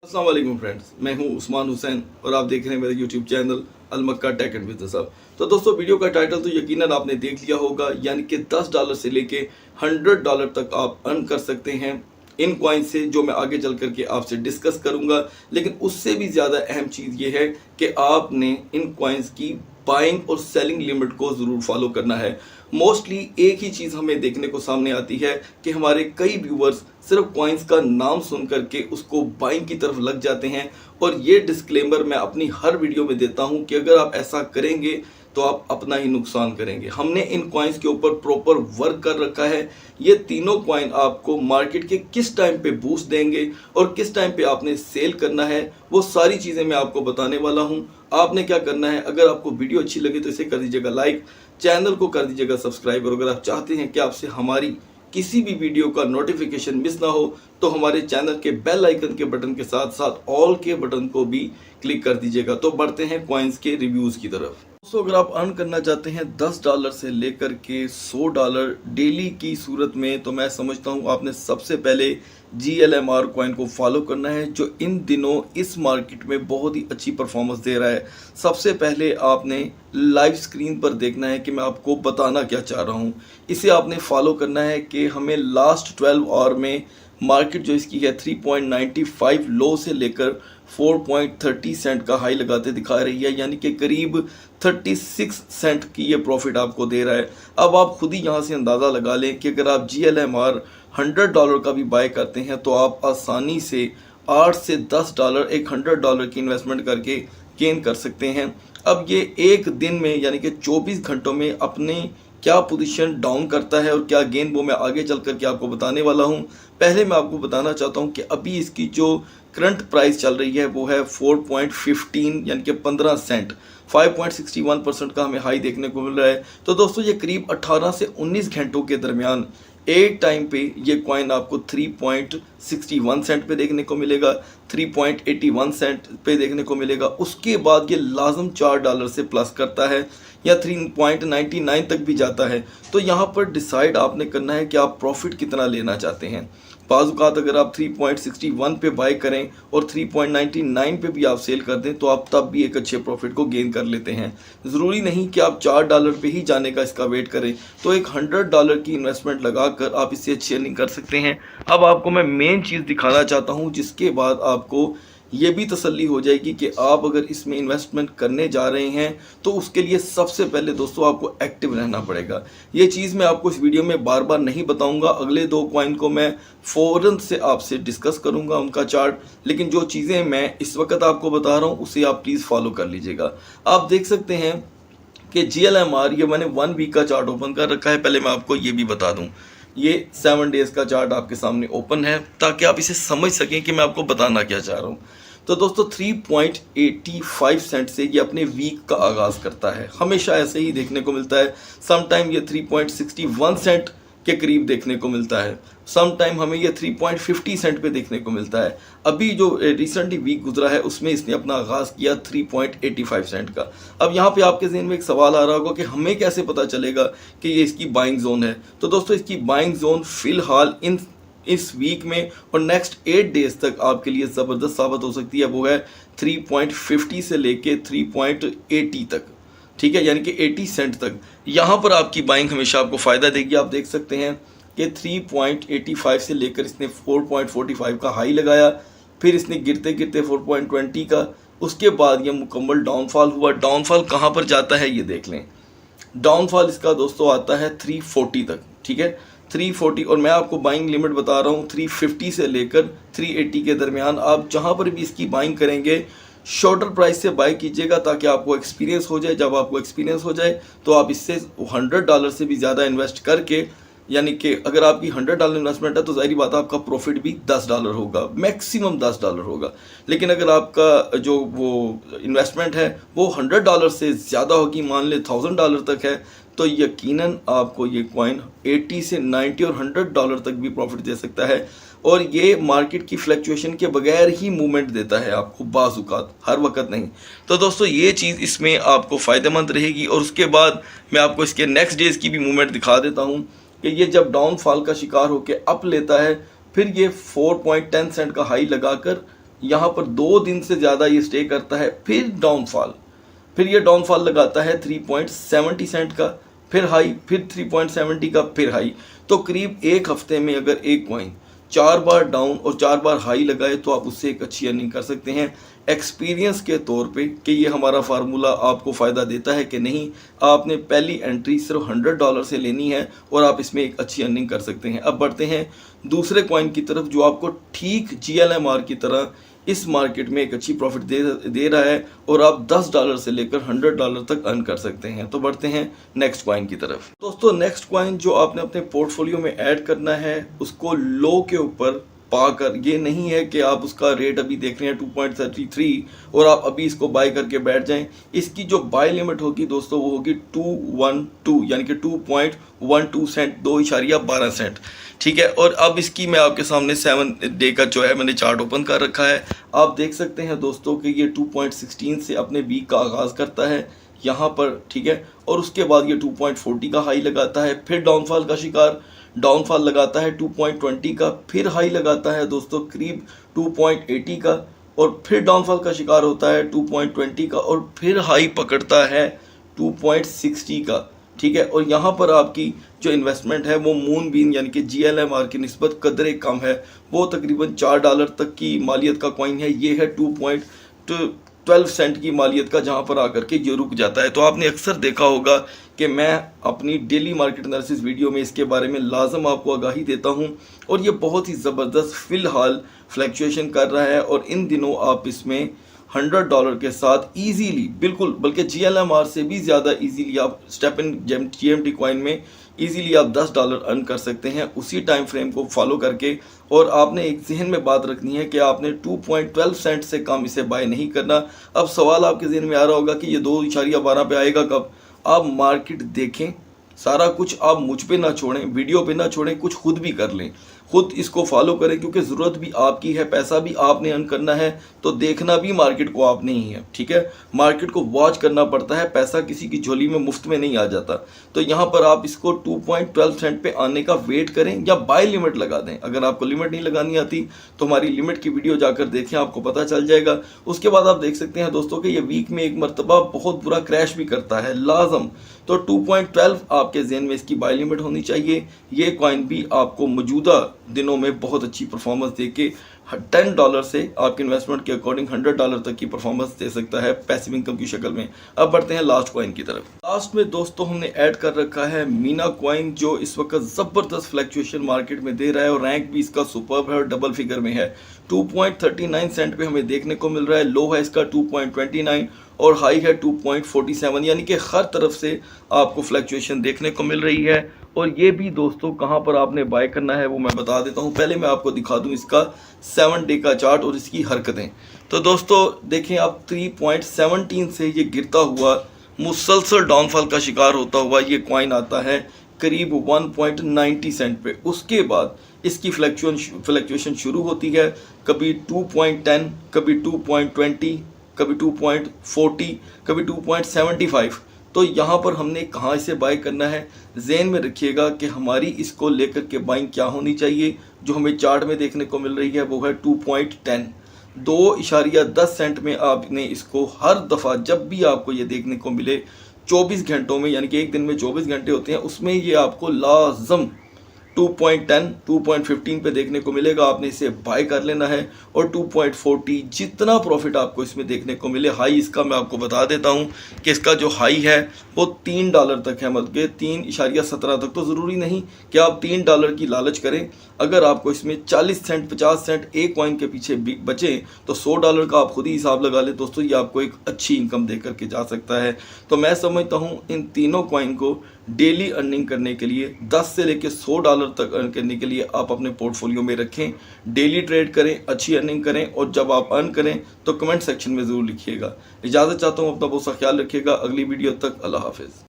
अस्सलाम वालेकुम फ्रेंड्स, मैं हूं उस्मान हुसैन और आप देख रहे हैं मेरा YouTube channel Al Makkah tech and business hub. तो दोस्तों, वीडियो का टाइटल तो यकीनन आपने देख लिया होगा, यानी कि $10 से लेके $100 तक आप अर्न कर सकते हैं इन कॉइन से, जो मैं आगे चल करके आपसे डिस्कस करूंगा। लेकिन उससे भी ज़्यादा अहम चीज़ ये है कि आपने इन कॉइन्स की बाइंग और सेलिंग लिमिट को ज़रूर फॉलो करना है। मोस्टली एक ही चीज़ हमें देखने को सामने आती है कि हमारे कई व्यूवर्स सिर्फ कॉइन्स का नाम सुन करके उसको बाइंग की तरफ लग जाते हैं, और ये डिस्क्लेमर मैं अपनी हर वीडियो में देता हूं कि अगर आप ऐसा करेंगे तो आप अपना ही नुकसान करेंगे। हमने इन कॉइन्स के ऊपर प्रॉपर वर्क कर रखा है। ये तीनों कॉइन आपको मार्केट के किस टाइम पे बूस्ट देंगे और किस टाइम पे आपने सेल करना है, वो सारी चीज़ें मैं आपको बताने वाला हूं। आपने क्या करना है, अगर आपको वीडियो अच्छी लगे तो इसे कर दीजिएगा लाइक, चैनल को कर दीजिएगा सब्सक्राइब, और अगर आप चाहते हैं कि आपसे हमारी किसी भी वीडियो का नोटिफिकेशन मिस ना हो तो हमारे चैनल के बेल आइकन के बटन के साथ साथ ऑल के बटन को भी क्लिक कर दीजिएगा। तो बढ़ते हैं कॉइन्स के रिव्यूज़ की तरफ। दोस्तों, अगर आप अर्न करना चाहते हैं $10 से लेकर के $100 डेली की सूरत में, तो मैं समझता हूँ आपने सबसे पहले GLMR कॉइन को फॉलो करना है, जो इन दिनों इस मार्केट में बहुत ही अच्छी परफॉर्मेंस दे रहा है। सबसे पहले आपने लाइव स्क्रीन पर देखना है कि मैं आपको बताना क्या चाह रहा हूँ। इसे आपने फॉलो करना है कि हमें लास्ट 12 आवर में मार्केट जो इसकी है 3.95 लो से लेकर 4.30 सेंट का हाई लगाते दिखा रही है, यानी कि करीब 36 सेंट की ये प्रॉफिट आपको दे रहा है। अब आप खुद ही यहाँ से अंदाज़ा लगा लें कि अगर आप GLMR $100 का भी बाय करते हैं तो आप आसानी से $8 से $10 एक $100 की इन्वेस्टमेंट करके गेन कर सकते हैं। अब ये एक दिन में यानी कि 24 घंटों में अपने क्या पोजीशन डाउन करता है और क्या गेन, वो मैं आगे चल करके आपको बताने वाला हूं। पहले मैं आपको बताना चाहता हूं कि अभी इसकी जो करंट प्राइस चल रही है वो है 4.15 यानी कि 15 सेंट। 5.61% का हमें हाई देखने को मिल रहा है। तो दोस्तों, ये करीब 18 से 19 घंटों के दरमियान एक टाइम पे ये कॉइन आपको 3.61 सेंट पे देखने को मिलेगा, 3.81 सेंट पे देखने को मिलेगा। उसके बाद ये लाजम $4 से प्लस करता है या 3.99 तक भी जाता है। तो यहाँ पर डिसाइड आपने करना है कि आप प्रॉफिट कितना लेना चाहते हैं। बाज़-औक़ात अगर आप 3.61 पे बाय करें और 3.99 पे भी आप सेल कर दें तो आप तब भी एक अच्छे प्रॉफिट को गेन कर लेते हैं। ज़रूरी नहीं कि आप $4 पे ही जाने का इसका वेट करें। तो एक $100 की इन्वेस्टमेंट लगाकर आप इससे अच्छी अर्निंग कर सकते हैं। अब आपको मैं मेन चीज़ दिखाना चाहता हूँ, जिसके बाद आपको ये भी तसल्ली हो जाएगी कि आप अगर इसमें इन्वेस्टमेंट करने जा रहे हैं तो उसके लिए सबसे पहले दोस्तों आपको एक्टिव रहना पड़ेगा। ये चीज़ मैं आपको इस वीडियो में बार बार नहीं बताऊंगा। अगले दो कॉइन को मैं फ़ौरन से आपसे डिस्कस करूंगा उनका चार्ट, लेकिन जो चीज़ें मैं इस वक्त आपको बता रहा हूँ उसे आप प्लीज़ फॉलो कर लीजिएगा। आप देख सकते हैं कि GLMR, ये मैंने 1 वीक का चार्ट ओपन कर रखा है। पहले मैं आपको ये भी बता दूँ, ये 7 डेज़ का चार्ट आपके सामने ओपन है ताकि आप इसे समझ सकें कि मैं आपको बताना क्या चाह रहा हूँ। तो दोस्तों, 3.85 सेंट से ये अपने वीक का आगाज़ करता है। हमेशा ऐसे ही देखने को मिलता है। सम टाइम ये 3.61 सेंट के करीब देखने को मिलता है, सम टाइम हमें ये 3.50 सेंट पे देखने को मिलता है। अभी जो रिसेंटली वीक गुजरा है उसमें इसने अपना आगाज़ किया 3.85 सेंट का। अब यहाँ पे आपके ज़हन में एक सवाल आ रहा होगा कि हमें कैसे पता चलेगा कि ये इसकी बाइंग जोन है। तो दोस्तों, इसकी बाइंग जोन फ़िलहाल इस वीक में और नेक्स्ट 8 डेज़ तक आपके लिए ज़बरदस्त साबित हो सकती है। वो है 3.50 से लेके 3.80 तक, ठीक है, यानी कि 80 सेंट तक। यहाँ पर आपकी बाइंग हमेशा आपको फ़ायदा देगी। आप देख सकते हैं कि 3.85 से लेकर इसने 4.45 का हाई लगाया, फिर इसने गिरते गिरते 4.20 का, उसके बाद ये मुकम्मल डाउनफॉल हुआ। डाउनफॉल कहाँ पर जाता है ये देख लें। डाउनफॉल इसका दोस्तों आता है 340 तक, ठीक है, 340। और मैं आपको बाइंग लिमिट बता रहा हूँ 350 से लेकर 380 के दरमियान। आप जहाँ पर भी इसकी बाइंग करेंगे शॉर्टर प्राइस से बाय कीजिएगा ताकि आपको एक्सपीरियंस हो जाए। जब आपको एक्सपीरियंस हो जाए तो आप इससे $100 से भी ज़्यादा इन्वेस्ट करके, यानी कि अगर आपकी $100 इन्वेस्टमेंट है तो ज़ाहिर बात है आपका प्रॉफिट भी $10 होगा, मैक्सिमम $10 होगा। लेकिन अगर आपका जो वो इन्वेस्टमेंट है वो $100 से ज़्यादा होगी, मान ले $1000 तक है, तो यकीनन आपको ये कॉइन 80 से 90 और $100 तक भी प्रॉफिट दे सकता है। और ये मार्केट की फ्लक्चुएशन के बगैर ही मूवमेंट देता है आपको, बाज़-औक़ात, हर वक्त नहीं। तो दोस्तों, ये चीज़ इसमें आपको फ़ायदेमंद रहेगी। और उसके बाद मैं आपको इसके नेक्स्ट डेज़ की भी मूवमेंट दिखा देता हूँ कि ये जब डाउनफॉल का शिकार होकर अप लेता है, फिर ये 4.10 सेंट का हाई लगाकर यहाँ पर 2 दिन से ज़्यादा ये स्टे करता है, फिर डाउनफॉल, फिर ये डाउनफॉल लगाता है 3.70 सेंट का, फिर हाई, फिर 3.70 का, फिर हाई। तो करीब एक हफ्ते में अगर एक कॉइन 4 बार डाउन और 4 बार हाई लगाए तो आप उससे एक अच्छी अर्निंग कर सकते हैं। एक्सपीरियंस के तौर पे कि ये हमारा फार्मूला आपको फ़ायदा देता है कि नहीं, आपने पहली एंट्री सिर्फ $100 से लेनी है और आप इसमें एक अच्छी अर्निंग कर सकते हैं। अब बढ़ते हैं दूसरे कॉइन की तरफ जो आपको ठीक GLMR की तरह इस मार्केट में एक अच्छी प्रॉफिट दे रहा है और आप $10 से लेकर $100 तक अर्न कर सकते हैं। तो बढ़ते हैं नेक्स्ट कॉइन की तरफ। दोस्तों नेक्स्ट कॉइन जो आपने अपने पोर्टफोलियो में ऐड करना है उसको लो के ऊपर पाकर, ये नहीं है कि आप उसका रेट अभी देख रहे हैं 2.33 और आप अभी इसको बाय करके बैठ जाएं। इसकी जो बाय लिमिट होगी दोस्तों वो होगी 212 यानी कि 2.12 सेंट, 2.12 सेंट, ठीक है। और अब इसकी मैं आपके सामने 7 डे का जो है मैंने चार्ट ओपन कर रखा है। आप देख सकते हैं दोस्तों कि ये 2.16 से अपने वीक का आगाज़ करता है यहाँ पर, ठीक है, और उसके बाद ये 2.40 का हाई लगाता है, फिर डाउनफॉल का शिकार, डाउनफॉल लगाता है 2.20 का, फिर हाई लगाता है दोस्तों करीब 2.80 का, और फिर डाउनफॉल का शिकार होता है 2.20 का, और फिर हाई पकड़ता है 2.60 का, ठीक है। और यहाँ पर आपकी जो इन्वेस्टमेंट है वो मून बीन यानी कि GLMR की निस्बत कदरे कम है, वो तकरीबन $4 तक की मालियत का कॉइन है। ये है 2.12 सेंट की मालियत का, जहाँ पर आकर के ये रुक जाता है। तो आपने अक्सर देखा होगा कि मैं अपनी डेली मार्केट एनालिसिस वीडियो में इसके बारे में लाजम आपको आगाही देता हूँ, और ये बहुत ही ज़बरदस्त फ़िलहाल फ्लैक्चुएशन कर रहा है। और इन दिनों आप इसमें $100 के साथ इजीली, बिल्कुल, बल्कि GLMR से भी ज़्यादा इजीली आप स्टेप इन GMT कॉइन में इजीली आप $10 अर्न कर सकते हैं उसी टाइम फ्रेम को फॉलो करके। और आपने एक जहन में बात रखनी है कि आपने 2.12 सेंट से कम इसे बाय नहीं करना। अब सवाल आपके जहन में आ रहा होगा कि ये 2.12 पे आएगा कब। आप मार्केट देखें, सारा कुछ आप मुझ पे ना छोड़ें, वीडियो पे ना छोड़ें, कुछ खुद भी कर लें, खुद इसको फॉलो करें, क्योंकि ज़रूरत भी आपकी है, पैसा भी आपने अर्न करना है, तो देखना भी मार्केट को आपने ही है, ठीक है। मार्केट को वॉच करना पड़ता है, पैसा किसी की झोली में मुफ्त में नहीं आ जाता। तो यहाँ पर आप इसको 2.12 सेंट पे आने का वेट करें या बाय लिमिट लगा दें। अगर आपको लिमिट नहीं लगानी आती तो हमारी लिमिट की वीडियो जाकर देखें, आपको पता चल जाएगा। उसके बाद आप देख सकते हैं दोस्तों कि ये वीक में एक मरतबा बहुत बुरा क्रैश भी करता है लाजम। तो 2.12 आपके जहन में इसकी बाय लिमिट होनी चाहिए। ये कॉइन भी आपको मौजूदा दिनों में बहुत अच्छी परफॉर्मेंस दे के $10 से आपके इन्वेस्टमेंट के अकॉर्डिंग $100 तक की परफॉर्मेंस दे सकता है पैसिव इनकम की शक्ल में। अब बढ़ते हैं लास्ट कॉइन की तरफ। लास्ट में दोस्तों हमने ऐड कर रखा है मीना कॉइन, जो इस वक्त ज़बरदस्त फ्लैक्चुएशन मार्केट में दे रहा है और रैंक भी इसका सुपर्ब है और डबल फिगर में है। 2.39 सेंट पे हमें देखने को मिल रहा है। लो है इसका 2.29 और हाई है 2.47, यानी कि हर तरफ से आपको फ्लैक्चुएशन देखने को मिल रही है। और ये भी दोस्तों कहाँ पर आपने बाय करना है वो मैं बता देता हूँ। पहले मैं आपको दिखा दूँ इसका 7 डे का चार्ट और इसकी हरकतें। तो दोस्तों देखें आप 3.17 से ये गिरता हुआ मुसलसल डाउनफॉल का शिकार होता हुआ ये कॉइन आता है करीब 1.90 सेंट पे। उसके बाद इसकी फ्लैक्चुएशन शुरू होती है, कभी 2.10, कभी 2.20, कभी 2.40, कभी 2.75। तो यहाँ पर हमने कहाँ इसे बाय करना है, ज़हन में रखिएगा कि हमारी इसको लेकर के बाइंग क्या होनी चाहिए। जो हमें चार्ट में देखने को मिल रही है वो है 2.10, 2.10 सेंट में आपने इसको हर दफ़ा जब भी आपको ये देखने को मिले 24 घंटों में, यानी कि एक दिन में 24 घंटे होते हैं, उसमें ये आपको लाजम 2.10, 2.15 पे देखने को मिलेगा। आपने इसे बाय कर लेना है और 2.40 जितना प्रॉफिट आपको इसमें देखने को मिले। हाई इसका मैं आपको बता देता हूँ कि इसका जो हाई है वो $3 तक है, मतलब कि 3.17 तक। तो ज़रूरी नहीं कि आप $3 की लालच करें। अगर आपको इसमें 40 सेंट 50 सेंट एक कॉइन के पीछे बचे तो $100 का आप खुद ही हिसाब लगा लें दोस्तों, ये आपको एक अच्छी इनकम दे करके जा सकता है। तो मैं समझता हूँ इन तीनों कॉइन को डेली अर्निंग करने के लिए 10 से लेकर $100 तक अर्न करने के लिए आप अपने पोर्टफोलियो में रखें, डेली ट्रेड करें, अच्छी अर्निंग करें। और जब आप अर्न करें तो कमेंट सेक्शन में ज़रूर लिखिएगा। इजाज़त चाहता हूँ, अपना बहुत सा ख्याल रखिएगा। अगली वीडियो तक अल्लाह हाफिज़।